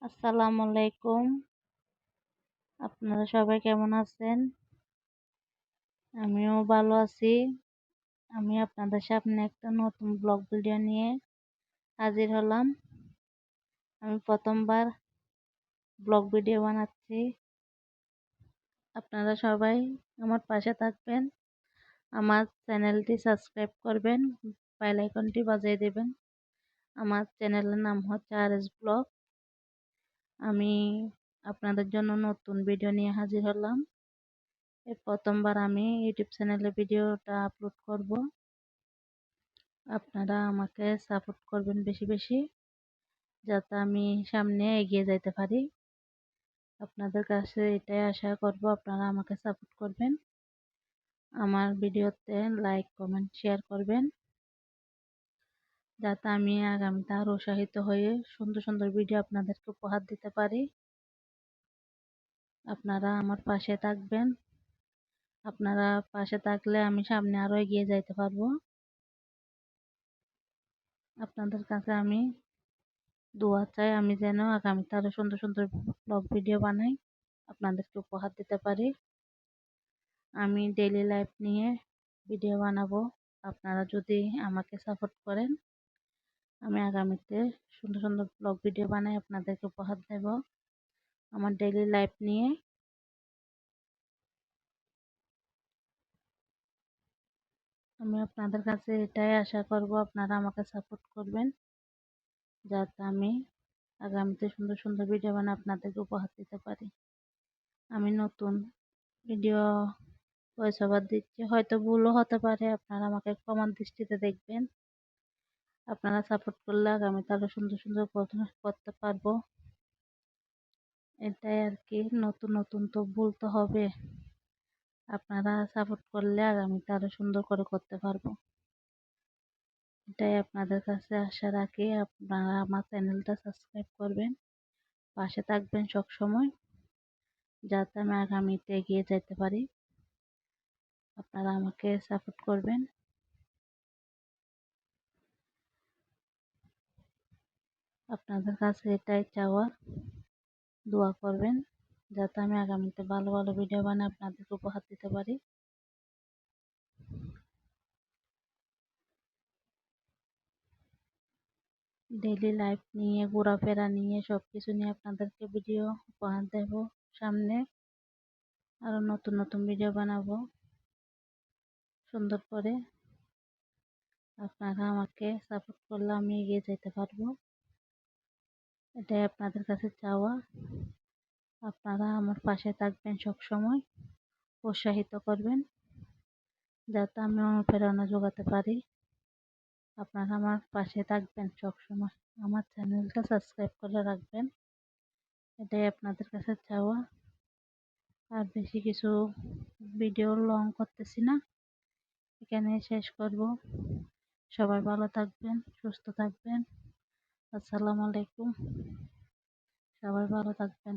আসসালামু আলাইকুম। আপনারা সবাই কেমন আছেন? আমিও ভালো আছি। আমি আপনাদের সামনে একটা নতুন ব্লগ ভিডিও নিয়ে হাজির হলাম। আমি প্রথমবার ব্লগ ভিডিও বানাচ্ছি। আপনারা সবাই আমার পাশে থাকবেন। আমার চ্যানেলটি সাবস্ক্রাইব করবেন, বেল আইকনটি বাজিয়ে দেবেন। আমার চ্যানেলের নাম হচ্ছে RS ব্লগ। আমি আপনাদের জন্য নতুন ভিডিও নিয়ে হাজির হলাম। এই প্রথমবার আমি ইউটিউব চ্যানেলে ভিডিওটা আপলোড করব। আপনারা আমাকে সাপোর্ট করবেন বেশি বেশি, যাতে আমি সামনে এগিয়ে যেতে পারি। আপনাদের কাছে এটাই আশা করব, আপনারা আমাকে সাপোর্ট করবেন। আমার ভিডিওতে লাইক, কমেন্ট, শেয়ার করবেন, যাতে আমি আগামীতে আরও উৎসাহিত হয়ে সুন্দর সুন্দর ভিডিও আপনাদেরকে উপহার দিতে পারি। আপনারা আমার পাশে থাকবেন। আপনারা পাশে থাকলে আমি সামনে আরও এগিয়ে যাইতে পারবো। আপনাদের কাছে আমি দোয়া চাই, আমি যেন আগামীতে আরো সুন্দর সুন্দর ব্লগ ভিডিও বানাই, আপনাদেরকে উপহার দিতে পারি। আমি ডেইলি লাইফ নিয়ে ভিডিও বানাবো। আপনারা যদি আমাকে সাপোর্ট করেন, আমি আগামীতে সুন্দর সুন্দর ব্লগ ভিডিও বানাই আপনাদেরকে উপহার দেব আমার ডেইলি লাইফ নিয়ে। আমি আপনাদের কাছে এটাই আশা করব, আপনারা আমাকে সাপোর্ট করবেন, যাতে আমি আগামীতে সুন্দর সুন্দর ভিডিও বানাই আপনাদেরকে উপহার দিতে পারি। আমি নতুন ভিডিও ভয়েস ওভার দিচ্ছি, হয়তো ভুলও হতে পারে, আপনারা আমাকে ক্ষমার দৃষ্টিতে দেখবেন। আপনারা সাপোর্ট করলে আগামীতে আরো সুন্দর সুন্দর করতে পারবো। এটাই আর কি, নতুন নতুন তো বলতে হবে। আপনারা সাপোর্ট করলে আগামীতে আরো সুন্দর করে করতে পারবো। এটাই আপনাদের কাছে আশা রাখি। আপনারা আমার চ্যানেলটা সাবস্ক্রাইব করবেন, পাশে থাকবেন সব সময়, যাতে আমি আগামীতে এগিয়ে যেতে পারি। আপনারা আমাকে সাপোর্ট করবেন। আপনাদের কাছে এটাই চাওয়া, দোয়া করবেন, যাতে আমি আগামীতে ভালো ভালো ভিডিও বানিয়ে আপনাদেরকে উপহার দিতে পারি। ডেইলি লাইফ নিয়ে, ঘোরাফেরা নিয়ে, সবকিছু নিয়ে আপনাদেরকে ভিডিও উপহার দেব সামনে। আরো নতুন নতুন ভিডিও বানাবো সুন্দর করে। আপনারা আমাকে সাপোর্ট করলে আমি এগিয়ে যেতে পারবো। এটাই আপনাদের কাছে চাওয়া। আপনারা আমার পাশে থাকবেন সব সময়, উৎসাহিত করবেন, যাতে আমি অনুপ্রেরণা যোগাতে পারি। আপনারা আমার পাশে থাকবেন সব সময়, আমার চ্যানেলটা সাবস্ক্রাইব করে রাখবেন। এটাই আপনাদের কাছে চাওয়া। আর বেশি কিছু ভিডিও লং করতেছি না, এখানে শেষ করব। সবাই ভালো থাকবেন, সুস্থ থাকবেন। আসসালামু আলাইকুম। সবাই ভালো থাকবেন।